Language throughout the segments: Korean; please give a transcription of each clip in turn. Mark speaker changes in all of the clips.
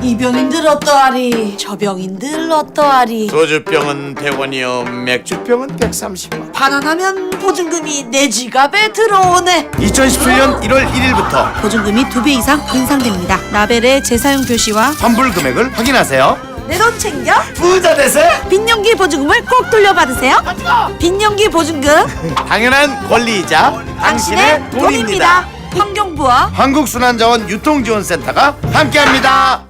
Speaker 1: 이 병인들 어떠하리? 저 병인들 어떠하리?
Speaker 2: 소주병은 100원이요 맥주병은 130원.
Speaker 1: 반환하면 보증금이 내 지갑에 들어오네.
Speaker 2: 2017년 1월 1일부터
Speaker 1: 보증금이 2배 이상 인상됩니다. 라벨의 재사용 표시와
Speaker 2: 환불 금액을 확인하세요.
Speaker 1: 내 돈 챙겨
Speaker 2: 부자 되세요.
Speaker 1: 빈년기 보증금을 꼭 돌려받으세요. 빈년기 보증금
Speaker 2: 당연한 권리이자 당신의 돈입니다.
Speaker 1: 환경부와
Speaker 2: 한국순환자원 유통지원센터가 함께합니다.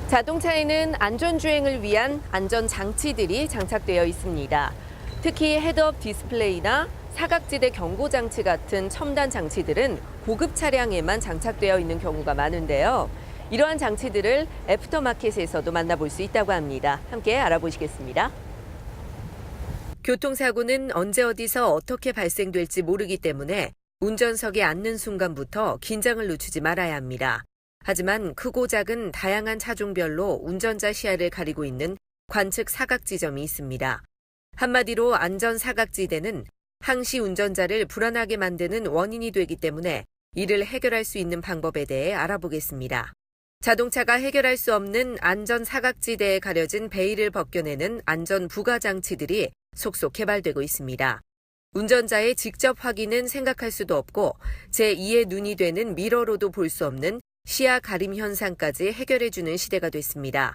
Speaker 3: 자동차에는 안전주행을 위한 안전장치들이 장착되어 있습니다. 특히 헤드업 디스플레이나 사각지대 경고장치 같은 첨단 장치들은 고급 차량에만 장착되어 있는 경우가 많은데요. 이러한 장치들을 애프터마켓에서도 만나볼 수 있다고 합니다. 함께 알아보시겠습니다. 교통사고는 언제 어디서 어떻게 발생될지 모르기 때문에 운전석에 앉는 순간부터 긴장을 늦추지 말아야 합니다. 하지만 크고 작은 다양한 차종별로 운전자 시야를 가리고 있는 관측 사각지점이 있습니다. 한마디로 안전 사각지대는 항시 운전자를 불안하게 만드는 원인이 되기 때문에 이를 해결할 수 있는 방법에 대해 알아보겠습니다. 자동차가 해결할 수 없는 안전 사각지대에 가려진 베일을 벗겨내는 안전 부가 장치들이 속속 개발되고 있습니다. 운전자의 직접 확인은 생각할 수도 없고 제2의 눈이 되는 미러로도 볼 수 없는 시야 가림 현상까지 해결해주는 시대가 됐습니다.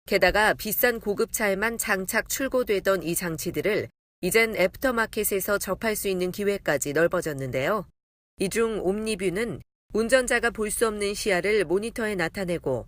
Speaker 3: 게다가 비싼 고급차에만 장착 출고되던 이 장치들을 이젠 애프터마켓에서 접할 수 있는 기회까지 넓어졌는데요. 이 중 옴니뷰는 운전자가 볼 수 없는 시야를 모니터에 나타내고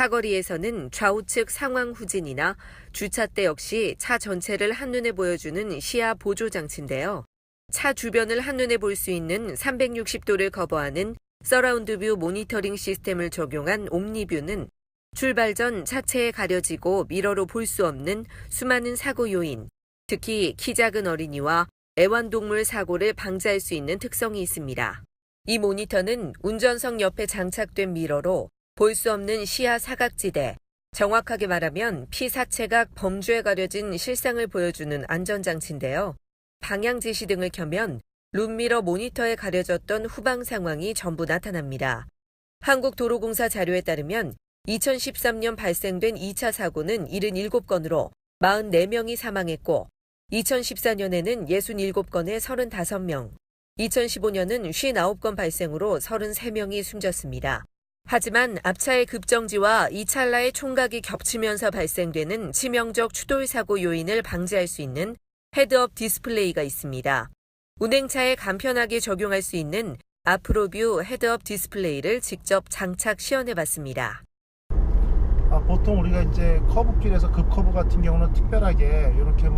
Speaker 3: 사거리에서는 좌우측 상황 후진이나 주차 때 역시 차 전체를 한눈에 보여주는 시야 보조 장치인데요. 차 주변을 한눈에 볼 수 있는 360도를 커버하는 서라운드 뷰 모니터링 시스템을 적용한 옴니뷰는 출발 전 차체에 가려지고 미러로 볼 수 없는 수많은 사고 요인, 특히 키 작은 어린이와 애완동물 사고를 방지할 수 있는 특성이 있습니다. 이 모니터는 운전석 옆에 장착된 미러로 볼 수 없는 시야 사각지대, 정확하게 말하면 피사체각 범주에 가려진 실상을 보여주는 안전장치인데요. 방향 지시 등을 켜면 룸미러 모니터에 가려졌던 후방 상황이 전부 나타납니다. 한국도로공사 자료에 따르면 2013년 발생된 2차 사고는 77건으로 44명이 사망했고 2014년에는 67건에 35명, 2015년은 59건 발생으로 33명이 숨졌습니다. 하지만 앞차의 급정지와 이 찰나의 총각이 겹치면서 발생되는 치명적 추돌 사고 요인을 방지할 수 있는 헤드업 디스플레이가 있습니다. 운행차에 간편하게 적용할 수 있는 앞으로뷰 헤드업 디스플레이를 직접 장착 시연해봤습니다.
Speaker 4: 보통 우리가 이제 커브길에서 급커브 같은 경우는 특별하게 이렇게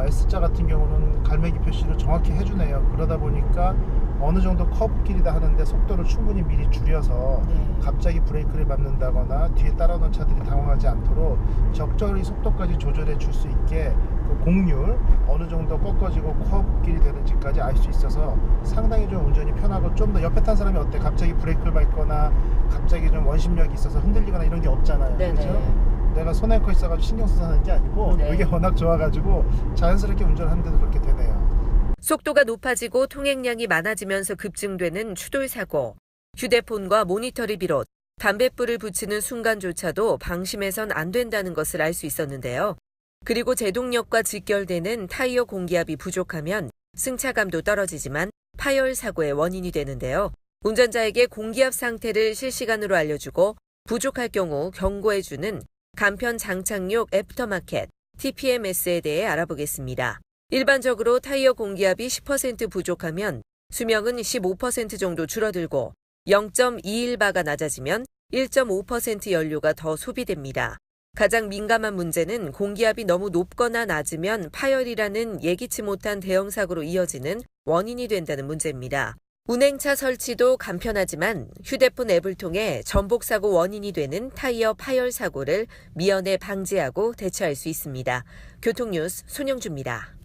Speaker 4: S자 같은 경우는 갈매기 표시를 정확히 해주네요. 그러다 보니까 어느 정도 커브길이다 하는데 속도를 충분히 미리 줄여서 갑자기 브레이크를 밟는다거나 뒤에 따라오는 차들이 당황하지 않도록 적절히 속도까지 조절해 줄 수 있게 그 곡률 어느 정도 꺾어지고 커브길이 되는지까지 알 수 있어서 상당히 좀 운전이 편하고 좀 더 옆에 탄 사람이 어때? 갑자기 브레이크를 밟거나 갑자기 좀 원심력이 있어서 흔들리거나 이런 게 없잖아요. 그렇죠? 내가 손 앵커 있어가지고 신경 써서 하는 게 아니고 이게 워낙 좋아가지고 자연스럽게 운전하는데도 그렇게 되네요.
Speaker 3: 속도가 높아지고 통행량이 많아지면서 급증되는 추돌 사고, 휴대폰과 모니터를 비롯 담뱃불을 붙이는 순간조차도 방심해선 안 된다는 것을 알 수 있었는데요. 그리고 제동력과 직결되는 타이어 공기압이 부족하면 승차감도 떨어지지만 파열 사고의 원인이 되는데요. 운전자에게 공기압 상태를 실시간으로 알려주고 부족할 경우 경고해주는 간편 장착용 애프터마켓 TPMS에 대해 알아보겠습니다. 일반적으로 타이어 공기압이 10% 부족하면 수명은 15% 정도 줄어들고 0.21바가 낮아지면 1.5% 연료가 더 소비됩니다. 가장 민감한 문제는 공기압이 너무 높거나 낮으면 파열이라는 예기치 못한 대형 사고로 이어지는 원인이 된다는 문제입니다. 운행차 설치도 간편하지만 휴대폰 앱을 통해 전복사고 원인이 되는 타이어 파열 사고를 미연에 방지하고 대처할 수 있습니다. 교통뉴스 손영주입니다.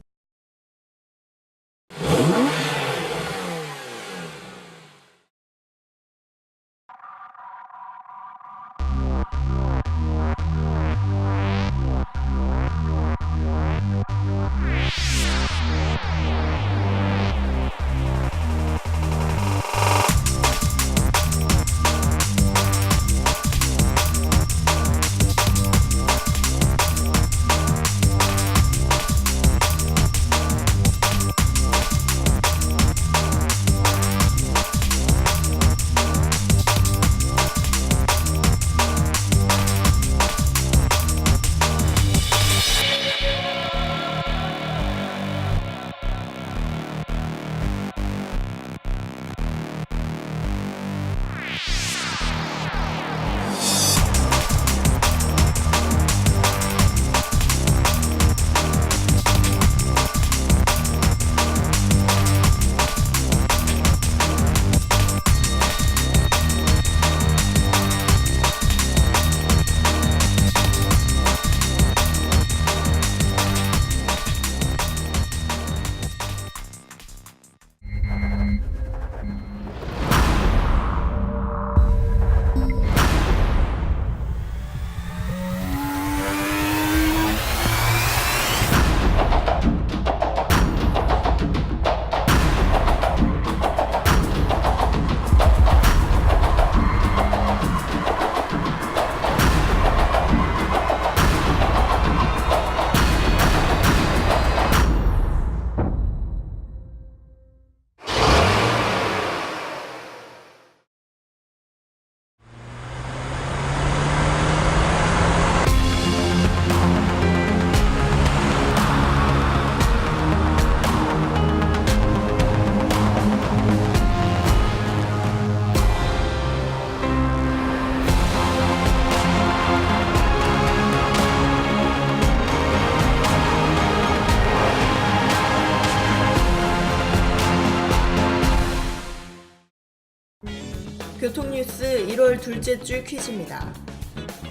Speaker 5: 뉴스 1월 둘째 주 퀴즈입니다.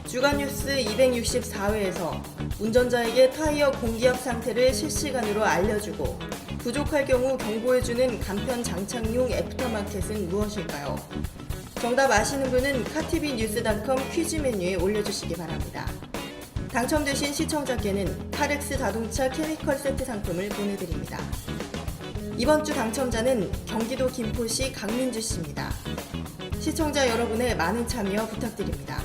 Speaker 5: 주간 뉴스 264회에서 운전자에게 타이어 공기압 상태를 실시간으로 알려주고 부족할 경우 경고해주는 간편 장착용 애프터마켓은 무엇일까요? 정답 아시는 분은 카티비뉴스.com 퀴즈 메뉴에 올려주시기 바랍니다. 당첨되신 시청자께는 타렉스 자동차 케미컬 세트 상품을 보내드립니다. 이번 주 당첨자는 경기도 김포시 강민주 씨입니다. 시청자 여러분의 많은 참여 부탁드립니다.